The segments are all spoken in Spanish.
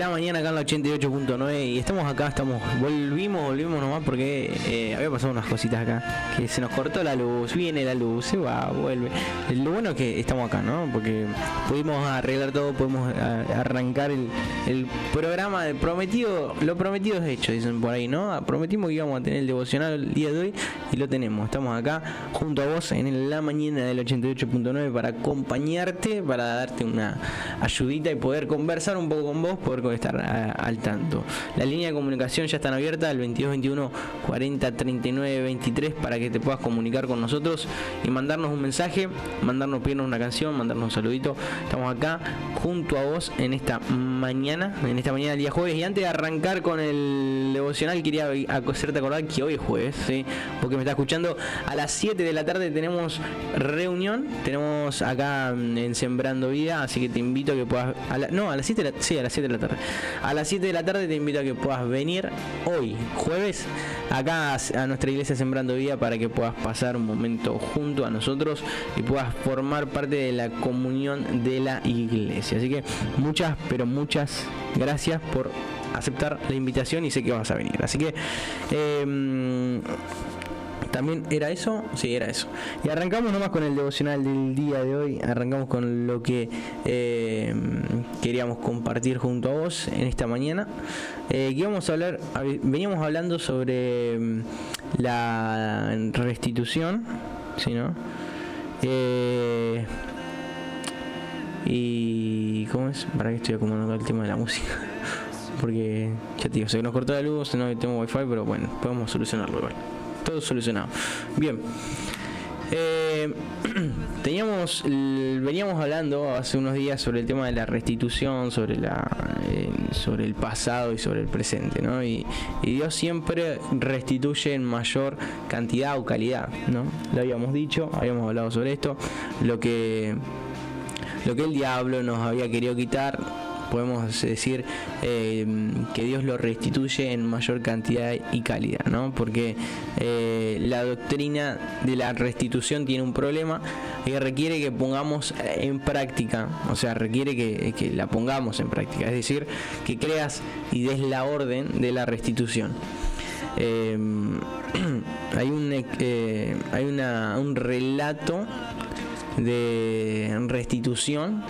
la mañana acá en la 88.9 y estamos acá, volvimos nomás porque había pasado unas cositas acá, que se nos cortó la luz, viene la luz, se va, vuelve. Lo bueno es que estamos acá, ¿no? Porque pudimos arreglar todo, pudimos arrancar el programa de prometido, lo prometido es hecho, dicen por ahí, ¿no? Prometimos que íbamos a tener el devocional el día de hoy y lo tenemos. Estamos acá junto a vos en la mañana del 88.9 para acompañarte, para darte una ayudita y poder conversar un poco con vos, poder estar al tanto. La línea de comunicación ya están abiertas, el 2221 40 39 23, para que te puedas comunicar con nosotros y mandarnos un mensaje, pedirnos una canción, mandarnos un saludito. Estamos acá junto a vos en esta mañana del día jueves. Y antes de arrancar con el devocional, quería hacerte acordar que hoy es jueves, ¿sí? Porque me está escuchando a las 7 de la tarde, tenemos reunión, tenemos acá en Sembrando Vida, así que te invito a que puedas a las 7 de la tarde. A las 7 de la tarde te invito a que puedas venir hoy, jueves, acá a nuestra iglesia Sembrando Vida, para que puedas pasar un momento junto a nosotros y puedas formar parte de la comunión de la iglesia. Así que muchas gracias por aceptar la invitación y sé que vas a venir. Así que también era eso, sí, era eso. Y arrancamos nomás con el devocional del día de hoy. Arrancamos con lo que queríamos compartir junto a vos en esta mañana. Veníamos hablando sobre la restitución, ¿sí, no? Y ¿cómo es? ¿Para qué estoy acomodando el tema de la música? Porque ya te digo, se nos cortó la luz, no tengo wifi, pero bueno, podemos solucionarlo igual. Todo solucionado. Bien. Veníamos hablando hace unos días sobre el tema de la restitución, sobre el pasado y sobre el presente, ¿no? Y Dios siempre restituye en mayor cantidad o calidad, ¿no? Lo habíamos dicho, habíamos hablado sobre esto, lo que el diablo nos había querido quitar. Podemos decir que Dios lo restituye en mayor cantidad y calidad, ¿no? Porque la doctrina de la restitución tiene un problema y requiere que pongamos en práctica, o sea, requiere que la pongamos en práctica, es decir, que creas y des la orden de la restitución. Hay un relato de restitución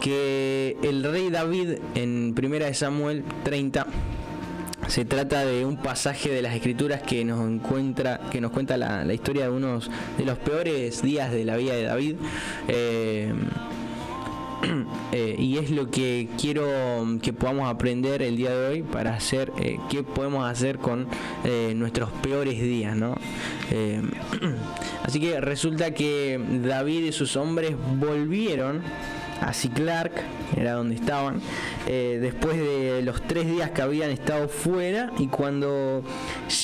que el rey David en 1 de Samuel 30, se trata de un pasaje de las escrituras que nos cuenta la historia de unos de los peores días de la vida de David, y es lo que quiero que podamos aprender el día de hoy para hacer qué podemos hacer con nuestros peores días, ¿no? Así que resulta que David y sus hombres volvieron a Ziklag, era donde estaban, después de los 3 días que habían estado fuera, y cuando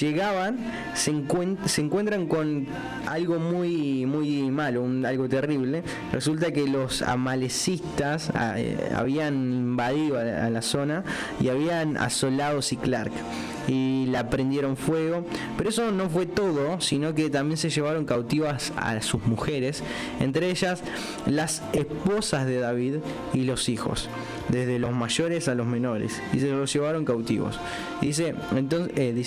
llegaban se encuentran con algo muy malo, algo terrible. Resulta que los amalecistas habían invadido a la zona y habían asolado Ziklag y la prendieron fuego. Pero eso no fue todo, sino que también se llevaron cautivas a sus mujeres, entre ellas las esposas de David y los hijos, desde los mayores a los menores, y se los llevaron cautivos. Y dice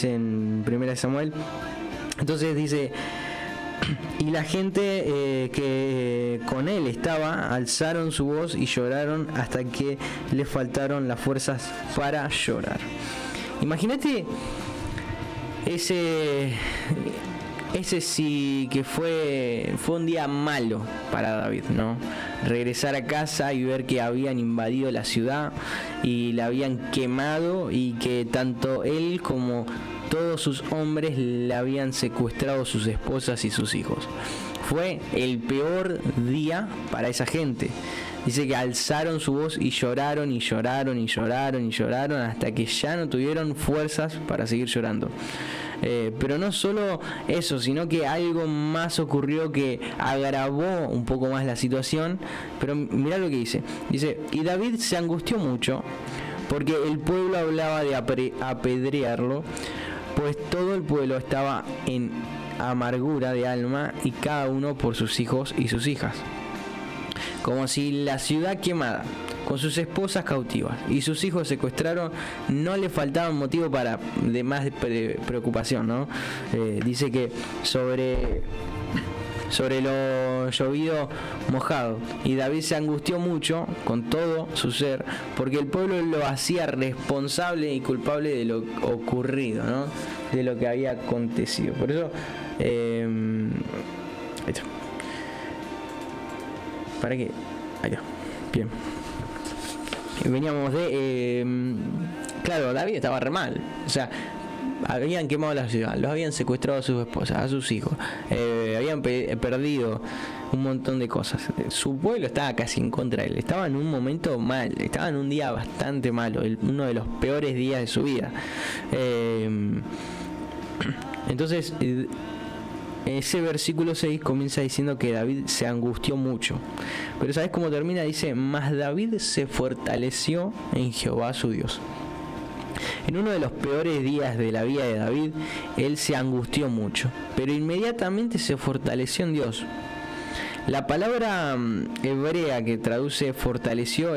en 1 Samuel, entonces dice: y la gente que con él estaba alzaron su voz y lloraron hasta que les faltaron las fuerzas para llorar. Imagínate ese sí que fue un día malo para David, ¿no? Regresar a casa y ver que habían invadido la ciudad y la habían quemado, y que tanto él como todos sus hombres le habían secuestrado sus esposas y sus hijos. Fue el peor día para esa gente. Dice que alzaron su voz y lloraron y lloraron y lloraron y lloraron hasta que ya no tuvieron fuerzas para seguir llorando. Pero no solo eso, sino que algo más ocurrió que agravó un poco más la situación. Pero mirá lo que dice. Dice: y David se angustió mucho porque el pueblo hablaba de apedrearlo, pues todo el pueblo estaba en amargura de alma, y cada uno por sus hijos y sus hijas. como si la ciudad quemada, con sus esposas cautivas y sus hijos secuestrados, no le faltaban motivo de más preocupación, ¿no? Dice que sobre lo llovido mojado, y David se angustió mucho con todo su ser, porque el pueblo lo hacía responsable y culpable de lo ocurrido, ¿no? De lo que había acontecido. Por eso ahí está. ¿Para qué? Ahí está. Bien. Veníamos de claro, David estaba re mal. O sea, habían quemado la ciudad, los habían secuestrado a sus esposas, a sus hijos, habían perdido un montón de cosas. Su pueblo estaba casi en contra de él, estaba en un momento mal, estaba en un día bastante malo, uno de los peores días de su vida. Entonces, ese versículo 6 comienza diciendo que David se angustió mucho. Pero ¿sabes cómo termina? Dice, mas David se fortaleció en Jehová su Dios. En uno de los peores días de la vida de David, él se angustió mucho, pero inmediatamente se fortaleció en Dios. La palabra hebrea que traduce fortaleció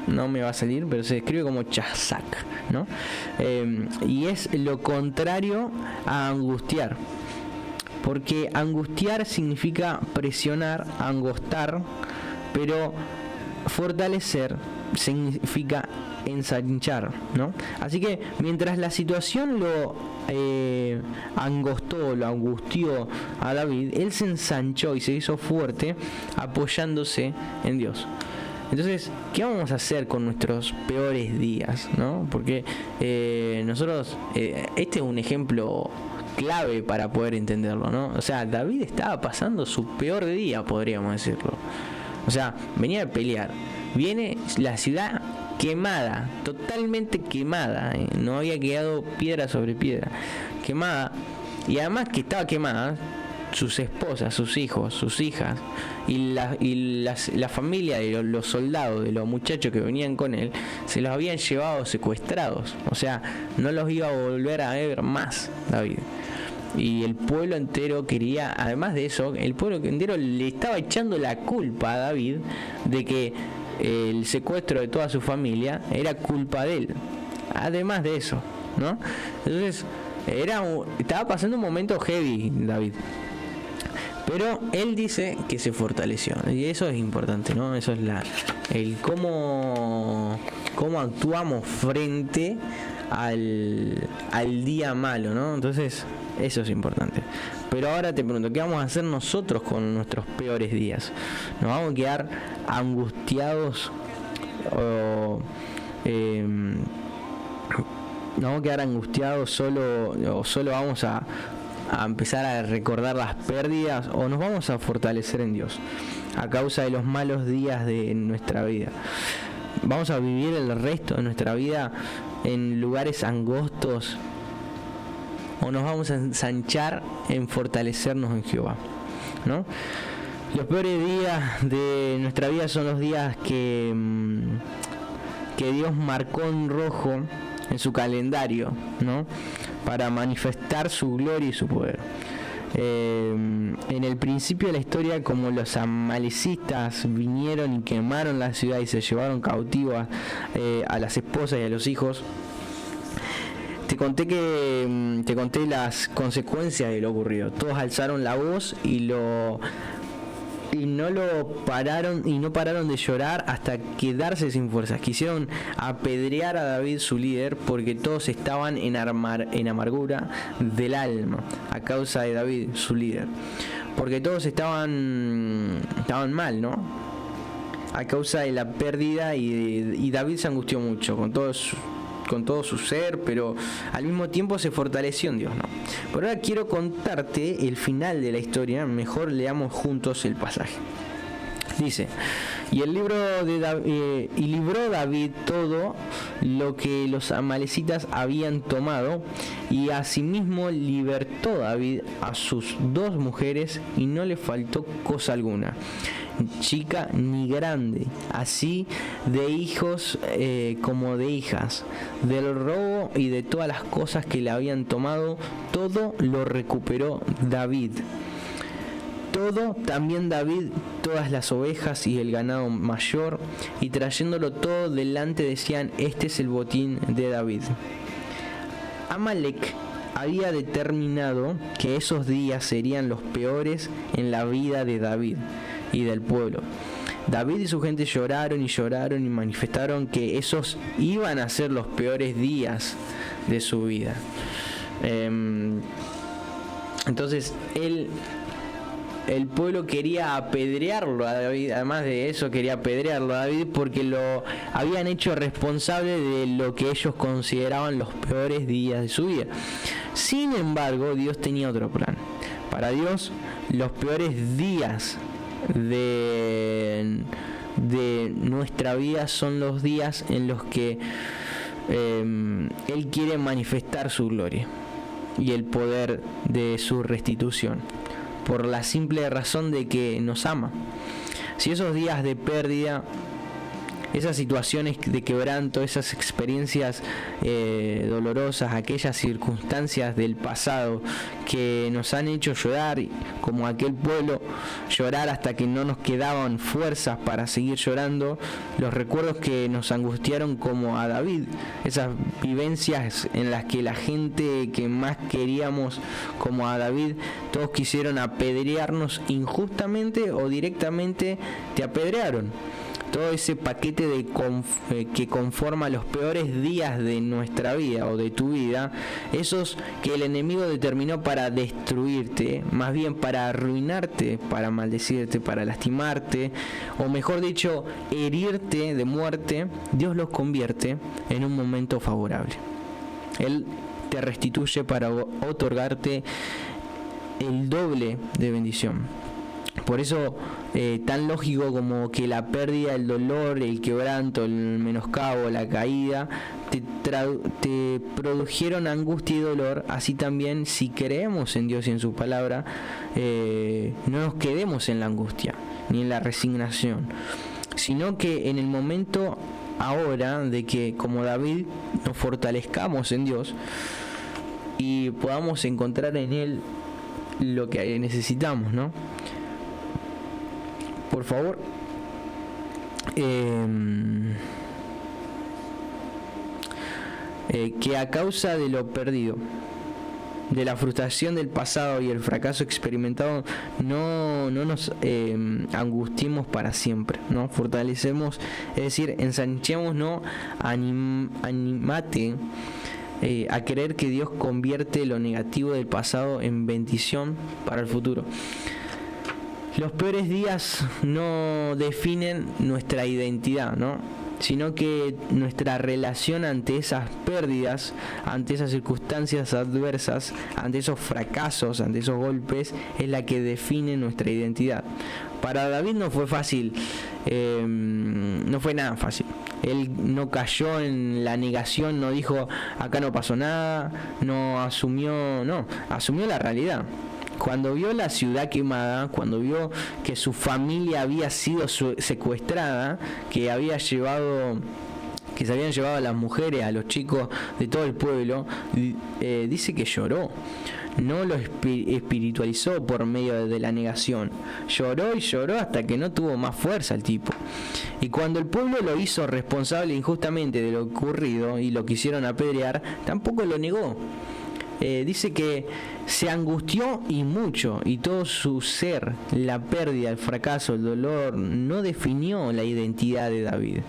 no me va a salir, pero se escribe como chazak, ¿no? Y es lo contrario a angustiar, porque angustiar significa presionar, angostar, pero fortalecer significa ensanchar, ¿no? Así que mientras la situación lo angostó, lo angustió a David, él se ensanchó y se hizo fuerte apoyándose en Dios. Entonces, ¿qué vamos a hacer con nuestros peores días, ¿no? Porque nosotros, este es un ejemplo clave para poder entenderlo, ¿no? O sea, David estaba pasando su peor día, podríamos decirlo. O sea, venía de pelear, viene la ciudad quemada, totalmente quemada, no había quedado piedra sobre piedra, quemada, y además que estaba quemada, sus esposas, sus hijos, sus hijas y la familia de los soldados, de los muchachos que venían con él, se los habían llevado secuestrados. O sea, no los iba a volver a ver más David. Y el pueblo entero quería, además de eso, el pueblo entero le estaba echando la culpa a David de que el secuestro de toda su familia era culpa de él. Además de eso, ¿no? Entonces, estaba pasando un momento heavy David. Pero él dice que se fortaleció. Y eso es importante, ¿no? Eso es el cómo actuamos frente al día malo, ¿no? Entonces, eso es importante. Pero ahora te pregunto, ¿qué vamos a hacer nosotros con nuestros peores días? ¿Nos vamos a quedar angustiados o nos vamos a quedar angustiados solo vamos a empezar a recordar las pérdidas, o nos vamos a fortalecer en Dios a causa de los malos días de nuestra vida? ¿Vamos a vivir el resto de nuestra vida en lugares angostos, o nos vamos a ensanchar en fortalecernos en Jehová, ¿no? Los peores días de nuestra vida son los días que Dios marcó en rojo en su calendario, ¿no? Para manifestar su gloria y su poder. En el principio de la historia, como los amalecitas vinieron y quemaron la ciudad y se llevaron cautivas a las esposas y a los hijos, te conté las consecuencias de lo ocurrido. Todos alzaron la voz y no pararon de llorar hasta quedarse sin fuerzas. Quisieron apedrear a David, su líder, porque todos estaban en amargura del alma a causa de David, su líder, porque todos estaban mal, ¿no? A causa de la pérdida, y David se angustió mucho con todo su ser, pero al mismo tiempo se fortaleció en Dios, ¿no? Por ahora quiero contarte el final de la historia. Mejor leamos juntos el pasaje. Dice: y libró David todo lo que los amalecitas habían tomado, y asimismo libertó David a sus 2 mujeres, y no le faltó cosa alguna, chica ni grande, así de hijos como de hijas. Del robo y de todas las cosas que le habían tomado, todo lo recuperó David. todo, también David, todas las ovejas y el ganado mayor, y trayéndolo todo delante decían: este es el botín de David. Amalek había determinado que esos días serían los peores en la vida de David y del pueblo. David y su gente lloraron y manifestaron que esos iban a ser los peores días de su vida. Entonces el pueblo quería apedrearlo a David. Además de eso, quería apedrearlo a David porque lo habían hecho responsable de lo que ellos consideraban los peores días de su vida. Sin embargo, Dios tenía otro plan. Para Dios, los peores días de nuestra vida son los días en los que Él quiere manifestar su gloria y el poder de su restitución, por la simple razón de que nos ama. Si esos días de pérdida, esas situaciones de quebranto, esas experiencias dolorosas, aquellas circunstancias del pasado que nos han hecho llorar, como aquel pueblo, llorar hasta que no nos quedaban fuerzas para seguir llorando, los recuerdos que nos angustiaron como a David, esas vivencias en las que la gente que más queríamos como a David, todos quisieron apedrearnos injustamente o directamente te apedrearon. Todo ese paquete que conforma los peores días de nuestra vida o de tu vida, esos que el enemigo determinó para destruirte, más bien para arruinarte, para maldecirte, para lastimarte, o mejor dicho, herirte de muerte, Dios los convierte en un momento favorable. Él te restituye para otorgarte el doble de bendición. Por eso, tan lógico como que la pérdida, el dolor, el quebranto, el menoscabo, la caída, te produjeron angustia y dolor, así también si creemos en Dios y en su palabra, no nos quedemos en la angustia, ni en la resignación, sino que en el momento ahora de que, como David, nos fortalezcamos en Dios y podamos encontrar en Él lo que necesitamos, ¿no? Por favor, que a causa de lo perdido, de la frustración del pasado y el fracaso experimentado, no nos angustiemos para siempre, ¿no? Fortalecemos, es decir, ensanchemos, ¿no? Animate a creer que Dios convierte lo negativo del pasado en bendición para el futuro. Los peores días no definen nuestra identidad, ¿no? Sino que nuestra relación ante esas pérdidas, ante esas circunstancias adversas, ante esos fracasos, ante esos golpes, es la que define nuestra identidad. Para David no fue fácil, no fue nada fácil. Él no cayó en la negación, no dijo acá no pasó nada, asumió la realidad. Cuando vio la ciudad quemada, cuando vio que su familia había sido secuestrada, que se habían llevado a las mujeres, a los chicos de todo el pueblo, dice que lloró. No lo espiritualizó por medio de la negación. Lloró y lloró hasta que no tuvo más fuerza el tipo. Y cuando el pueblo lo hizo responsable injustamente de lo ocurrido y lo quisieron apedrear, tampoco lo negó. Dice que se angustió y mucho, y todo su ser, la pérdida, el fracaso, el dolor, no definió la identidad de David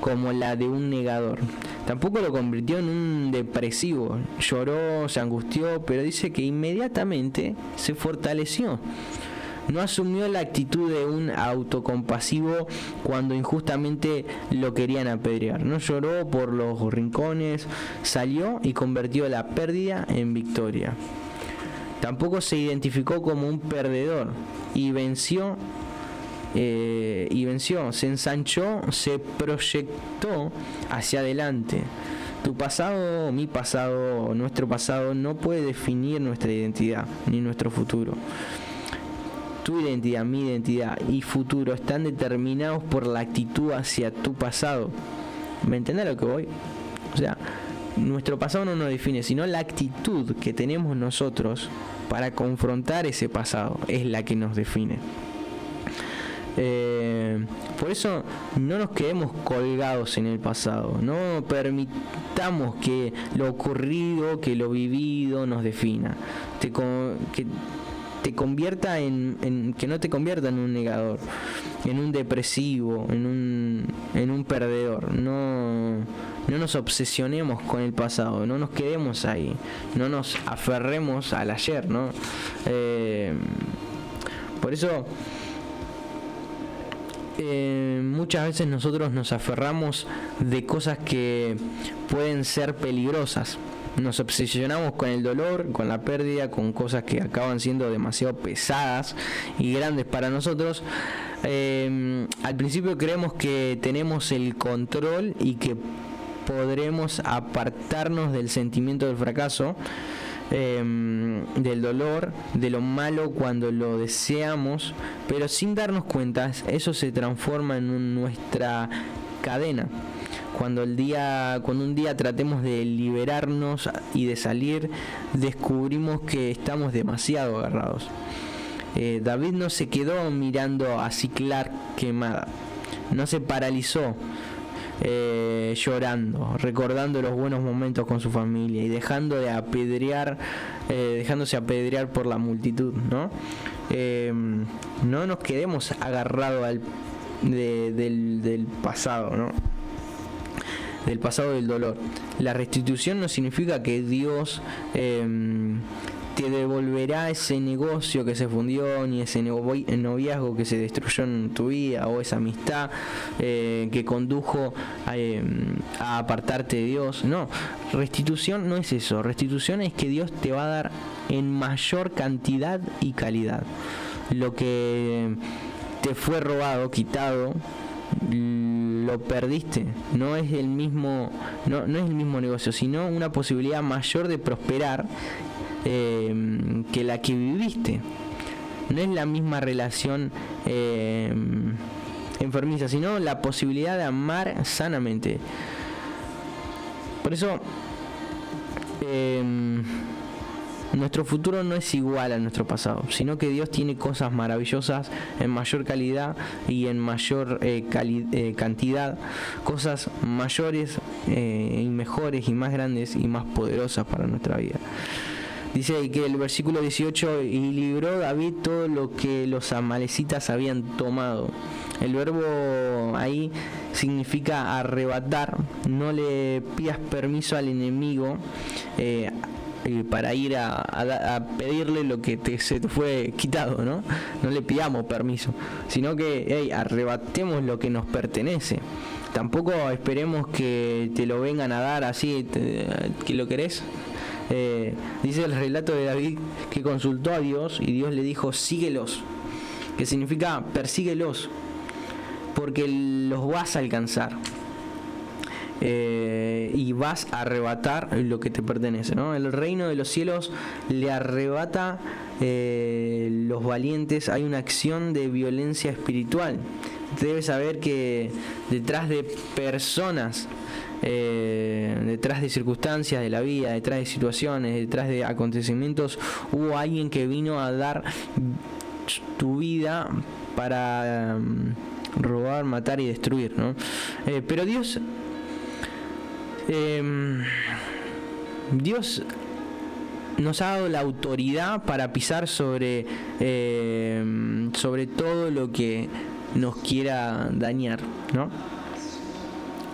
como la de un negador. Tampoco lo convirtió en un depresivo. Lloró, se angustió, pero dice que inmediatamente se fortaleció. No asumió la actitud de un autocompasivo cuando injustamente lo querían apedrear. No lloró por los rincones, salió y convirtió la pérdida en victoria. Tampoco se identificó como un perdedor y venció, se ensanchó, se proyectó hacia adelante. Tu pasado, mi pasado, nuestro pasado no puede definir nuestra identidad ni nuestro futuro. Tu identidad, mi identidad y futuro están determinados por la actitud hacia tu pasado. ¿Me entendés a lo que voy? O sea, nuestro pasado no nos define, sino la actitud que tenemos nosotros para confrontar ese pasado es la que nos define. Por eso no nos quedemos colgados en el pasado, no permitamos que lo ocurrido, que lo vivido nos defina, que te convierta que no te convierta en un negador, en un depresivo, en un perdedor. No nos obsesionemos con el pasado, no nos quedemos ahí, no nos aferremos al ayer, ¿no? Por eso muchas veces nosotros nos aferramos de cosas que pueden ser peligrosas. Nos obsesionamos con el dolor, con la pérdida, con cosas que acaban siendo demasiado pesadas y grandes para nosotros. Al principio creemos que tenemos el control y que podremos apartarnos del sentimiento del fracaso, del dolor, de lo malo cuando lo deseamos, pero sin darnos cuenta eso se transforma en nuestra cadena. Cuando un día tratemos de liberarnos y de salir, descubrimos que estamos demasiado agarrados. David no se quedó mirando a Siclag quemada, no se paralizó llorando, recordando los buenos momentos con su familia y dejándose apedrear por la multitud, ¿no? No nos quedemos agarrados del pasado, ¿no? Del pasado del dolor. La restitución no significa que Dios te devolverá ese negocio que se fundió, ni ese noviazgo que se destruyó en tu vida, o esa amistad que condujo a apartarte de Dios. No, restitución no es eso. Restitución es que Dios te va a dar en mayor cantidad y calidad. Lo que te fue robado, quitado, lo perdiste. No es el mismo negocio, sino una posibilidad mayor de prosperar que la que viviste. No es la misma relación enfermiza, sino la posibilidad de amar sanamente. Por eso nuestro futuro no es igual a nuestro pasado, sino que Dios tiene cosas maravillosas en mayor calidad y en mayor cantidad, cosas mayores y mejores y más grandes y más poderosas para nuestra vida. Dice que el versículo 18, y libró David todo lo que los amalecitas habían tomado. El verbo ahí significa arrebatar. No le pidas permiso al enemigo para ir a pedirle lo que se te fue quitado, ¿no? No le pidamos permiso, sino que arrebatemos lo que nos pertenece. Tampoco esperemos que te lo vengan a dar así, que lo querés. Dice el relato de David que consultó a Dios y Dios le dijo: síguelos, que significa persíguelos, porque los vas a alcanzar. Y vas a arrebatar lo que te pertenece, ¿no? El reino de los cielos le arrebata los valientes. Hay una acción de violencia espiritual. Debes saber que detrás de personas, detrás de circunstancias de la vida, detrás de situaciones, detrás de acontecimientos, hubo alguien que vino a dar tu vida para robar, matar y destruir, ¿no? Pero Dios nos ha dado la autoridad para pisar sobre todo lo que nos quiera dañar, ¿no?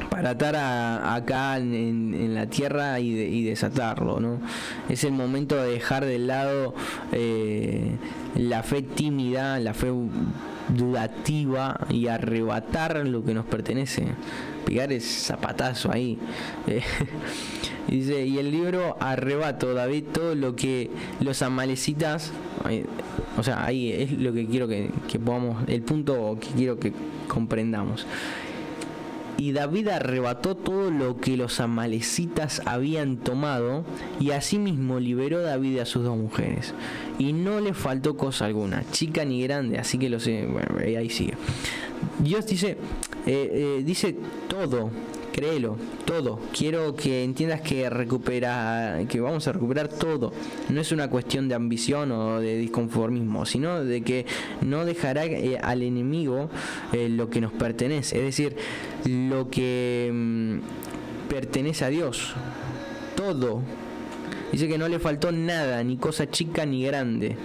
Para atar acá en la tierra y desatarlo, ¿no? Es el momento de dejar de lado la fe tímida, la fe dudativa, y arrebatar lo que nos pertenece, pegar el zapatazo ahí. Dice, y el libro arrebató David todo lo que los amalecitas, o sea, ahí es lo que quiero que podamos, el punto que quiero que comprendamos. Y David arrebató todo lo que los amalecitas habían tomado, y asimismo liberó David a sus dos mujeres, y no le faltó cosa alguna, chica ni grande. Así que lo sé, bueno, ahí sigue. Dios dice todo créelo, todo. Quiero que entiendas que vamos a recuperar todo. No es una cuestión de ambición o de disconformismo, sino de que no dejará al enemigo lo que nos pertenece, es decir, lo que pertenece a Dios, todo. Dice que no le faltó nada, ni cosa chica ni grande,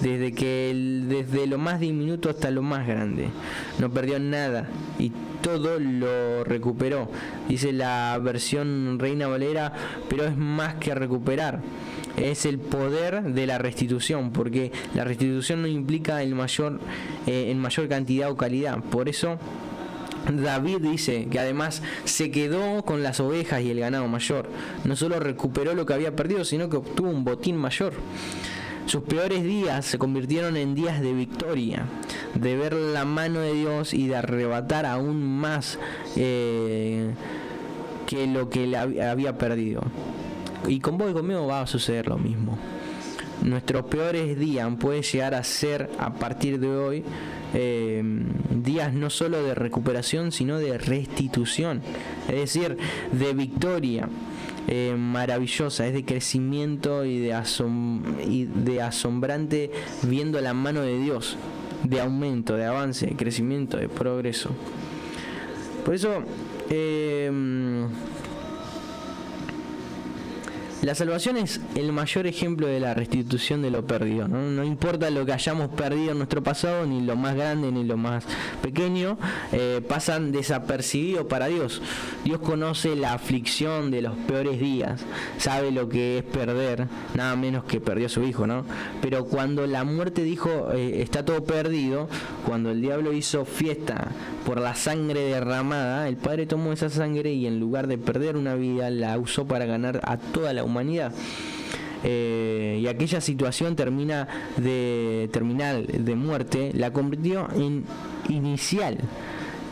desde lo más diminuto hasta lo más grande. No perdió nada y todo lo recuperó. Dice la versión Reina Valera, pero es más que recuperar. Es el poder de la restitución, porque la restitución no implica en mayor cantidad o calidad. Por eso David dice que además se quedó con las ovejas y el ganado mayor. No solo recuperó lo que había perdido, sino que obtuvo un botín mayor. Sus peores días se convirtieron en días de victoria, de ver la mano de Dios y de arrebatar aún más que lo que le había perdido. Y con vos y conmigo va a suceder lo mismo. Nuestros peores días pueden llegar a ser, a partir de hoy, días no solo de recuperación, sino de restitución, es decir, de victoria maravillosa, es de crecimiento y de asombrante, viendo la mano de Dios, de aumento, de avance, de crecimiento, de progreso. Por eso la salvación es el mayor ejemplo de la restitución de lo perdido, ¿no? No importa lo que hayamos perdido en nuestro pasado, ni lo más grande ni lo más pequeño, pasan desapercibidos para Dios. Dios conoce la aflicción de los peores días, sabe lo que es perder, nada menos que perdió a su hijo, ¿no? Pero cuando la muerte dijo, está todo perdido, cuando el diablo hizo fiesta por la sangre derramada, el Padre tomó esa sangre y en lugar de perder una vida, la usó para ganar a toda la humanidad. Y aquella situación terminal de muerte la convirtió en inicial,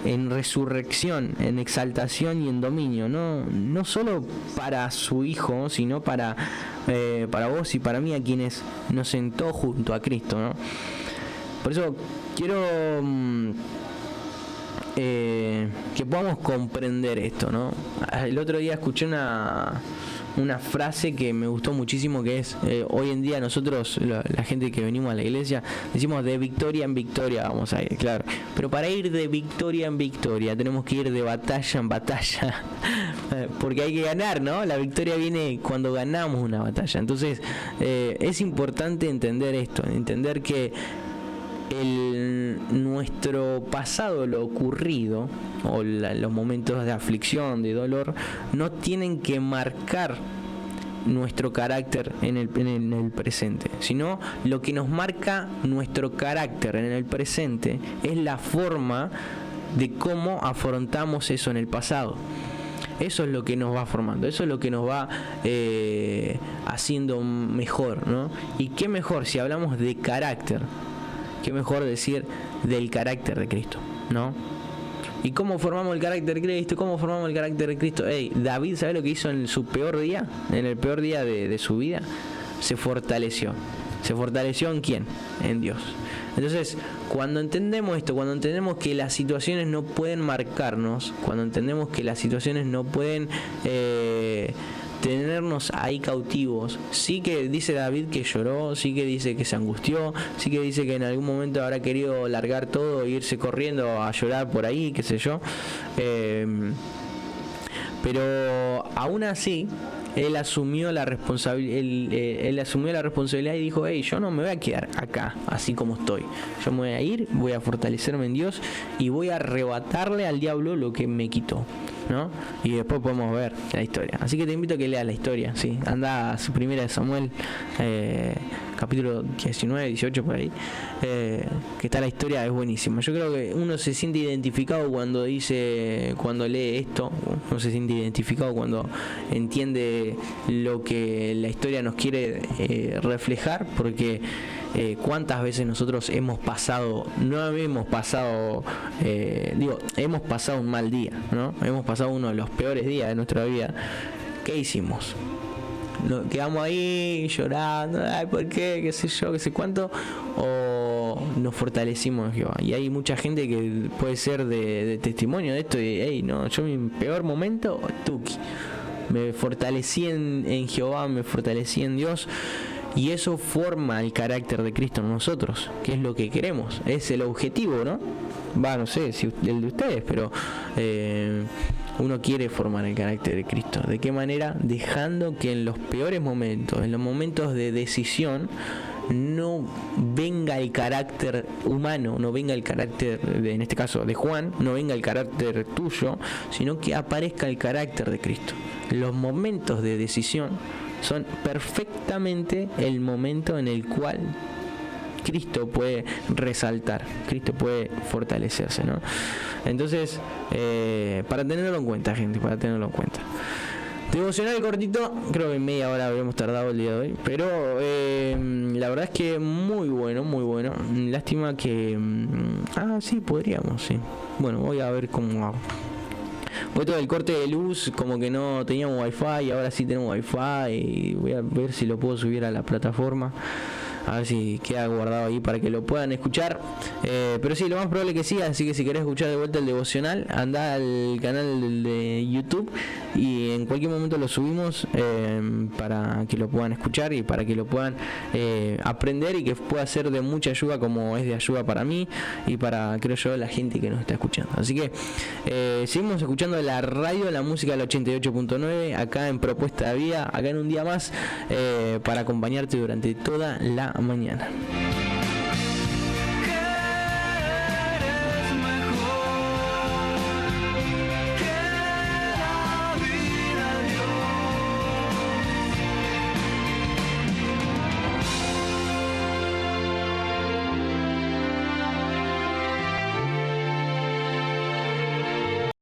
en resurrección, en exaltación y en dominio, no solo para su hijo, sino para vos y para mí, a quienes nos sentó junto a Cristo, ¿no? Por eso quiero que podamos comprender esto, ¿no? El otro día escuché una frase que me gustó muchísimo, que es hoy en día nosotros, la gente que venimos a la iglesia, decimos de victoria en victoria vamos a ir, claro, pero para ir de victoria en victoria tenemos que ir de batalla en batalla porque hay que ganar, ¿no? La victoria viene cuando ganamos una batalla. Entonces es importante entender esto, entender que nuestro pasado, lo ocurrido, o los momentos de aflicción, de dolor, no tienen que marcar nuestro carácter en el presente, sino lo que nos marca nuestro carácter en el presente es la forma de cómo afrontamos eso en el pasado. Eso es lo que nos va formando, eso es lo que nos va haciendo mejor, ¿no? Y qué mejor si hablamos de carácter, qué mejor decir del carácter de Cristo, ¿no? ¿Y cómo formamos el carácter de Cristo? ¿Cómo formamos el carácter de Cristo? David, ¿sabe lo que hizo en su peor día? En el peor día de su vida. Se fortaleció. ¿Se fortaleció en quién? En Dios. Entonces, cuando entendemos esto, cuando entendemos que las situaciones no pueden marcarnos, cuando entendemos que las situaciones no pueden tenernos ahí cautivos, sí que dice David que lloró, sí que dice que se angustió, sí que dice que en algún momento habrá querido largar todo e irse corriendo a llorar por ahí, qué sé yo, pero aún así él asumió la responsabilidad y dijo, yo no me voy a quedar acá así como estoy, yo me voy a ir, voy a fortalecerme en Dios y voy a arrebatarle al diablo lo que me quitó, ¿no? Y después podemos ver la historia. Así que te invito a que leas la historia, ¿sí? Anda a su primera de Samuel, capítulo 19, 18 por ahí, que está la historia, es buenísima. Yo creo que uno se siente identificado cuando lee esto, uno se siente identificado cuando entiende lo que la historia nos quiere reflejar, porque cuántas veces nosotros hemos pasado un mal día, ¿no? Hemos pasado uno de los peores días de nuestra vida. ¿Qué hicimos? Nos quedamos ahí llorando, ay, ¿por qué? ¿Qué sé yo? ¿Qué sé cuánto? O cuando nos fortalecimos en Jehová. Y hay mucha gente que puede ser de testimonio de esto, de, hey, no, yo mi peor momento, tuki, me fortalecí en Jehová, me fortalecí en Dios. Y eso forma el carácter de Cristo en nosotros, que es lo que queremos, es el objetivo, ¿no? No sé si el de ustedes, pero uno quiere formar el carácter de Cristo. ¿De qué manera? Dejando que en los peores momentos, en los momentos de decisión, no venga el carácter humano, no venga el carácter, en este caso de Juan, no venga el carácter tuyo, sino que aparezca el carácter de Cristo. Los momentos de decisión son perfectamente el momento en el cual Cristo puede resaltar, Cristo puede fortalecerse, ¿no? Entonces, para tenerlo en cuenta, gente, para tenerlo en cuenta. Devocional cortito, creo que en media hora habíamos tardado el día de hoy, pero la verdad es que muy bueno, muy bueno. Lástima que... sí, podríamos, sí. Bueno, voy a ver cómo hago. Fue todo el corte de luz, como que no teníamos wifi y ahora sí tenemos wifi, y voy a ver si lo puedo subir a la plataforma, a ver si queda guardado ahí para que lo puedan escuchar. Pero sí, lo más probable que sí, así que si querés escuchar de vuelta el devocional, anda al canal de YouTube y en cualquier momento lo subimos para que lo puedan escuchar y para que lo puedan aprender y que pueda ser de mucha ayuda, como es de ayuda para mí y para, creo yo, la gente que nos está escuchando. Así que seguimos escuchando la radio, la música del 88.9 acá en Propuesta de Vida, acá en un día más, para acompañarte durante toda la mañana.